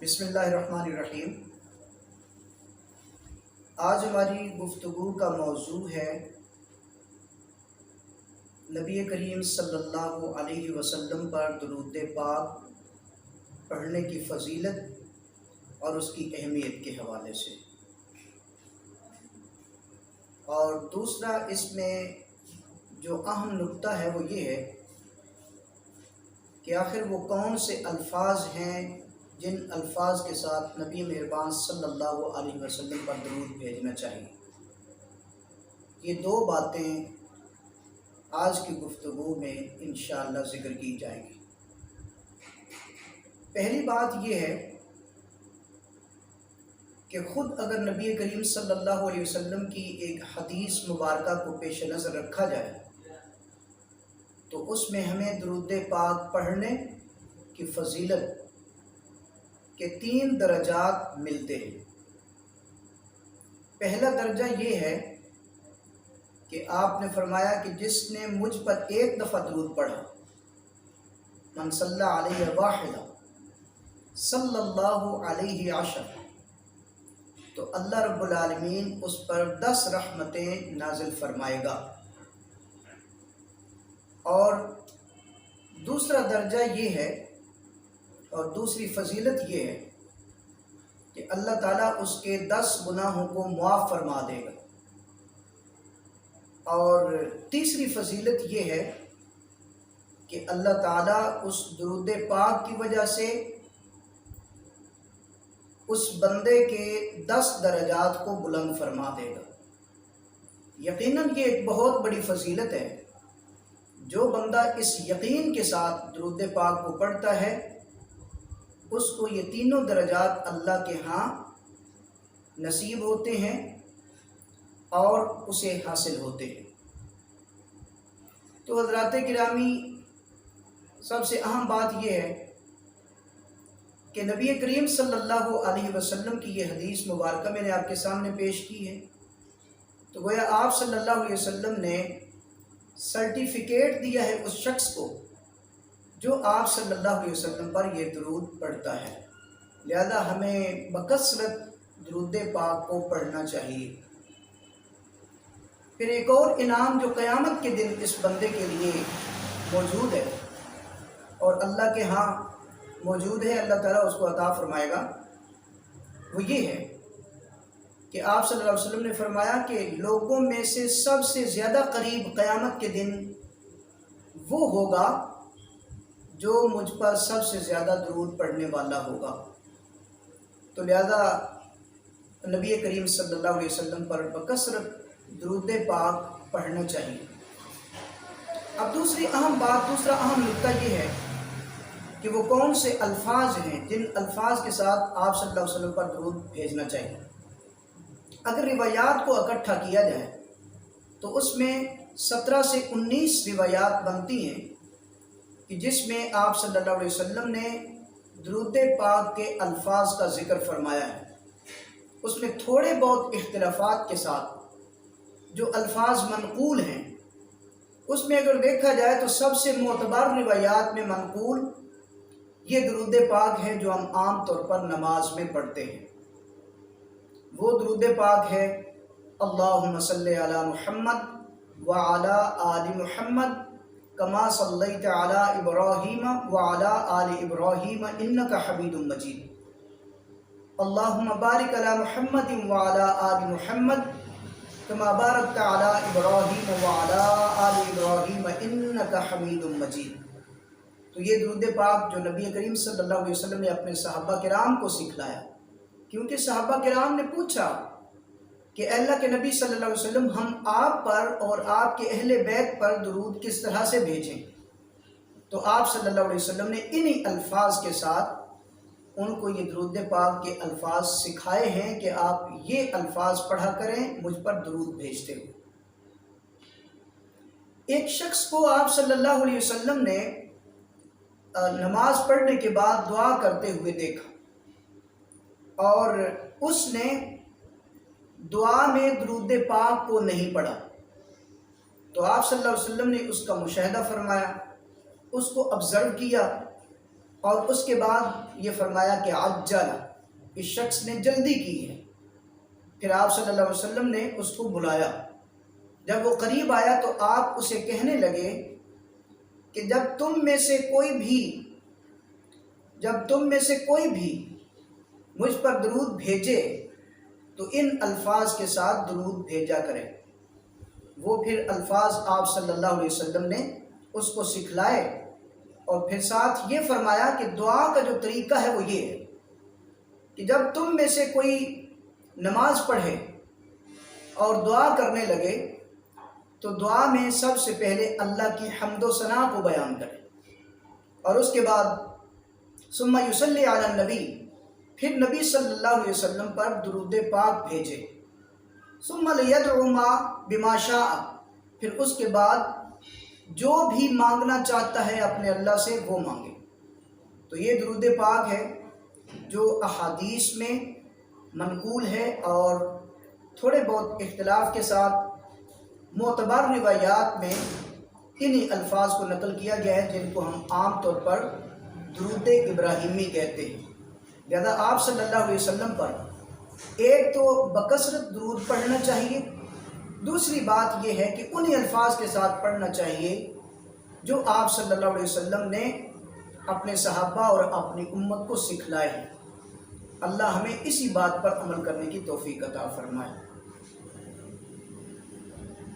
بسم اللہ الرحمن الرحیم۔ آج ہماری گفتگو کا موضوع ہے نبی کریم صلی اللہ علیہ وسلم پر درود پاک پڑھنے کی فضیلت اور اس کی اہمیت کے حوالے سے، اور دوسرا اس میں جو اہم نکتہ ہے وہ یہ ہے کہ آخر وہ کون سے الفاظ ہیں جن الفاظ کے ساتھ نبی مہربان صلی اللہ علیہ وسلم پر درود بھیجنا چاہیے۔ یہ دو باتیں آج کی گفتگو میں انشاءاللہ ذکر کی جائیں گی۔ پہلی بات یہ ہے کہ خود اگر نبی کریم صلی اللہ علیہ وسلم کی ایک حدیث مبارکہ کو پیش نظر رکھا جائے تو اس میں ہمیں درود پاک پڑھنے کی فضیلت کے 3 درجات ملتے ہیں۔ پہلا درجہ یہ ہے کہ آپ نے فرمایا کہ جس نے مجھ پر ایک دفعہ درود پڑھا، من صلی علیہ واحدہ صلی اللہ علیہ عشر، تو اللہ رب العالمین اس پر 10 رحمتیں نازل فرمائے گا۔ اور دوسرا درجہ یہ ہے اور دوسری فضیلت یہ ہے کہ اللہ تعالیٰ اس کے 10 گناہوں کو معاف فرما دے گا۔ اور تیسری فضیلت یہ ہے کہ اللہ تعالیٰ اس درود پاک کی وجہ سے اس بندے کے 10 درجات کو بلند فرما دے گا۔ یقیناً یہ ایک بہت بڑی فضیلت ہے۔ جو بندہ اس یقین کے ساتھ درود پاک کو پڑھتا ہے اس کو یہ تینوں درجات اللہ کے ہاں نصیب ہوتے ہیں اور اسے حاصل ہوتے ہیں۔ تو حضرات گرامی، سب سے اہم بات یہ ہے کہ نبی کریم صلی اللہ علیہ وسلم کی یہ حدیث مبارکہ میں نے آپ کے سامنے پیش کی ہے، تو گویا آپ صلی اللہ علیہ وسلم نے سرٹیفکیٹ دیا ہے اس شخص کو جو آپ صلی اللہ علیہ وسلم پر یہ درود پڑھتا ہے۔ لہذا ہمیں بکثرت درود پاک کو پڑھنا چاہیے۔ پھر ایک اور انعام جو قیامت کے دن اس بندے کے لیے موجود ہے اور اللہ کے ہاں موجود ہے، اللہ تعالیٰ اس کو عطا فرمائے گا، وہ یہ ہے کہ آپ صلی اللہ علیہ وسلم نے فرمایا کہ لوگوں میں سے سب سے زیادہ قریب قیامت کے دن وہ ہوگا جو مجھ پر سب سے زیادہ درود پڑھنے والا ہوگا۔ تو لہذا نبی کریم صلی اللہ علیہ وسلم پر بکثرت درود پاک پڑھنا چاہیے۔ اب دوسرا اہم نکتہ یہ ہے کہ وہ کون سے الفاظ ہیں جن الفاظ کے ساتھ آپ صلی اللہ علیہ وسلم پر درود بھیجنا چاہیے۔ اگر روایات کو اکٹھا کیا جائے تو اس میں 17 سے 19 روایات بنتی ہیں کہ جس میں آپ صلی اللہ علیہ وسلم نے درود پاک کے الفاظ کا ذکر فرمایا ہے۔ اس میں تھوڑے بہت اختلافات کے ساتھ جو الفاظ منقول ہیں، اس میں اگر دیکھا جائے تو سب سے معتبر روایات میں منقول یہ درود پاک ہے جو ہم عام طور پر نماز میں پڑھتے ہیں۔ وہ درود پاک ہے اللہم صلی علی محمد وعلی آل محمد کما صلیت علی ابراہیم وعلی آل ابراہیم انک حمید مجید، اللہم بارک علی محمد وعلی آل محمد کما بارکت علی ابراہیم وعلی آل ابراہیم انک حمید مجید۔ تو یہ درود پاک جو نبی کریم صلی اللہ علیہ وسلم نے اپنے صحابہ کرام کو سکھلایا، کیونکہ صحابہ کرام نے پوچھا کہ اللہ کے نبی صلی اللہ علیہ وسلم ہم آپ پر اور آپ کے اہل بیت پر درود کس طرح سے بھیجیں؟ تو آپ صلی اللہ علیہ وسلم نے انہی الفاظ کے ساتھ ان کو یہ درود پاک کے الفاظ سکھائے ہیں کہ آپ یہ الفاظ پڑھا کریں مجھ پر درود بھیجتے ہوئے۔ ایک شخص کو آپ صلی اللہ علیہ وسلم نے نماز پڑھنے کے بعد دعا کرتے ہوئے دیکھا اور اس نے دعا میں درود پاک کو نہیں پڑھا، تو آپ صلی اللہ علیہ وسلم نے اس کا مشاہدہ فرمایا، اس کو آبزرو کیا اور اس کے بعد یہ فرمایا کہ عجل، اس شخص نے جلدی کی ہے۔ پھر آپ صلی اللہ علیہ وسلم نے اس کو بلایا، جب وہ قریب آیا تو آپ اسے کہنے لگے کہ جب تم میں سے کوئی بھی مجھ پر درود بھیجے تو ان الفاظ کے ساتھ درود بھیجا کرے۔ وہ پھر الفاظ آپ صلی اللہ علیہ وسلم نے اس کو سکھلائے، اور پھر ساتھ یہ فرمایا کہ دعا کا جو طریقہ ہے وہ یہ ہے کہ جب تم میں سے کوئی نماز پڑھے اور دعا کرنے لگے تو دعا میں سب سے پہلے اللہ کی حمد و ثنا کو بیان کرے، اور اس کے بعد ثم یصلی علی النبی، پھر نبی صلی اللہ علیہ وسلم پر درود پاک بھیجے، ثم لیدعو بما شاء، پھر اس کے بعد جو بھی مانگنا چاہتا ہے اپنے اللہ سے وہ مانگے۔ تو یہ درود پاک ہے جو احادیث میں منقول ہے، اور تھوڑے بہت اختلاف کے ساتھ معتبر روایات میں انہی الفاظ کو نقل کیا گیا ہے، جن کو ہم عام طور پر درود ابراہیمی کہتے ہیں۔ لہذا آپ صلی اللہ علیہ وسلم پر ایک تو بکثرت درود پڑھنا چاہیے، دوسری بات یہ ہے کہ انہی الفاظ کے ساتھ پڑھنا چاہیے جو آپ صلی اللہ علیہ وسلم نے اپنے صحابہ اور اپنی امت کو سکھلائے ہیں۔ اللہ ہمیں اسی بات پر عمل کرنے کی توفیق عطا فرمائے۔